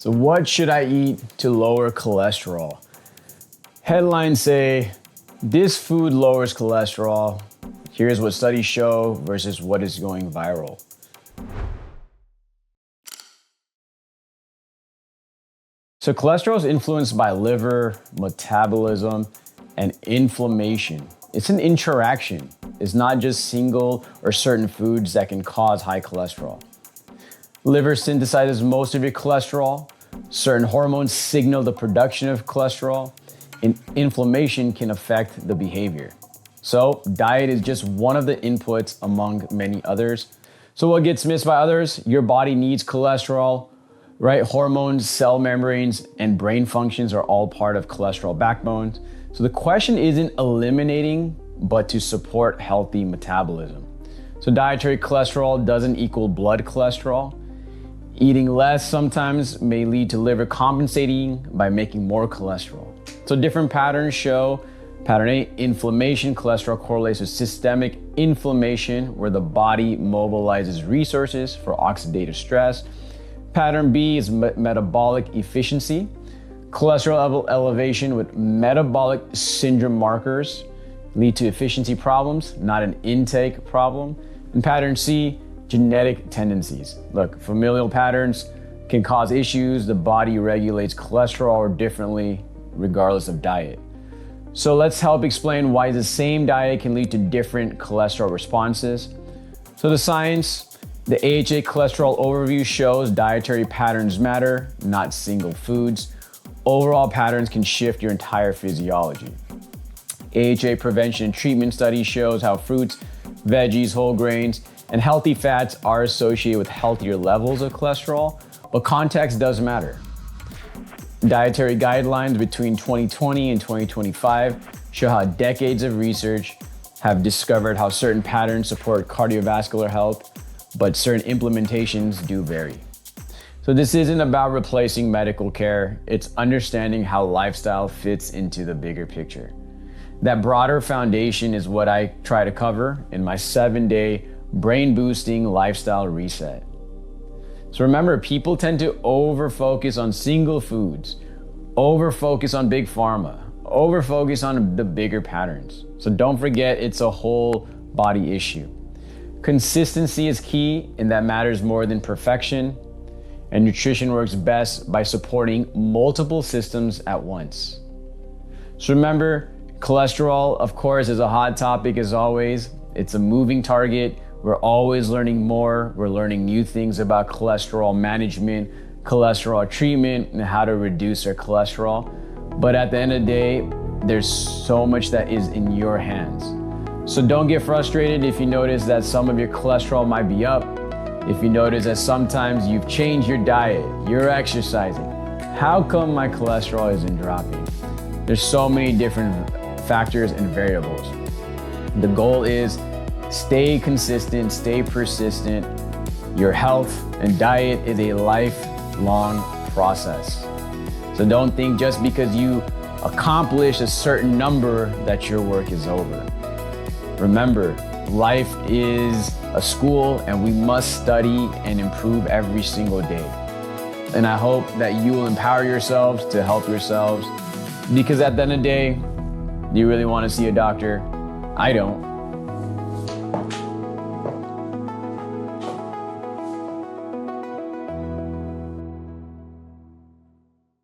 So what should I eat to lower cholesterol? Headlines say, this food lowers cholesterol. Here's what studies show versus what is going viral. So cholesterol is influenced by liver, metabolism, and inflammation. It's an interaction. It's not just single or certain foods that can cause high cholesterol. Liver synthesizes most of your cholesterol. Certain hormones signal the production of cholesterol, and inflammation can affect the behavior. So diet is just one of the inputs among many others. So what gets missed by others? Your body needs cholesterol, right? Hormones, cell membranes, and brain functions are all part of cholesterol backbones. So the question isn't eliminating, but to support healthy metabolism. So dietary cholesterol doesn't equal blood cholesterol. Eating less sometimes may lead to liver compensating by making more cholesterol. So different patterns show pattern A, inflammation. Cholesterol correlates with systemic inflammation where the body mobilizes resources for oxidative stress. Pattern B is metabolic efficiency. Cholesterol level elevation with metabolic syndrome markers lead to efficiency problems, not an intake problem. And pattern C, genetic tendencies. Look, familial patterns can cause issues. The body regulates cholesterol differently regardless of diet. So let's help explain why the same diet can lead to different cholesterol responses. So the science, the AHA cholesterol overview shows dietary patterns matter, not single foods. Overall patterns can shift your entire physiology. AHA prevention and treatment study shows how fruits, veggies, whole grains, and healthy fats are associated with healthier levels of cholesterol, but context does matter. Dietary guidelines between 2020 and 2025 show how decades of research have discovered how certain patterns support cardiovascular health, but certain implementations do vary. So this isn't about replacing medical care, it's understanding how lifestyle fits into the bigger picture. That broader foundation is what I try to cover in my 7-day brain-boosting lifestyle reset. So remember, people tend to over-focus on single foods, over-focus on big pharma, over-focus on the bigger patterns. So don't forget, it's a whole body issue. Consistency is key, and that matters more than perfection. And nutrition works best by supporting multiple systems at once. So remember, cholesterol, of course, is a hot topic as always. It's a moving target. We're always learning more. We're learning new things about cholesterol management, cholesterol treatment, and how to reduce our cholesterol. But at the end of the day, there's so much that is in your hands. So don't get frustrated if you notice that some of your cholesterol might be up. If you notice that sometimes you've changed your diet, you're exercising. How come my cholesterol isn't dropping? There's so many different factors and variables. The goal is stay consistent, stay persistent. Your health and diet is a lifelong process. So don't think just because you accomplish a certain number that your work is over. Remember, life is a school and we must study and improve every single day. And I hope that you will empower yourselves to help yourselves, because at the end of the day, do you really want to see a doctor? I don't.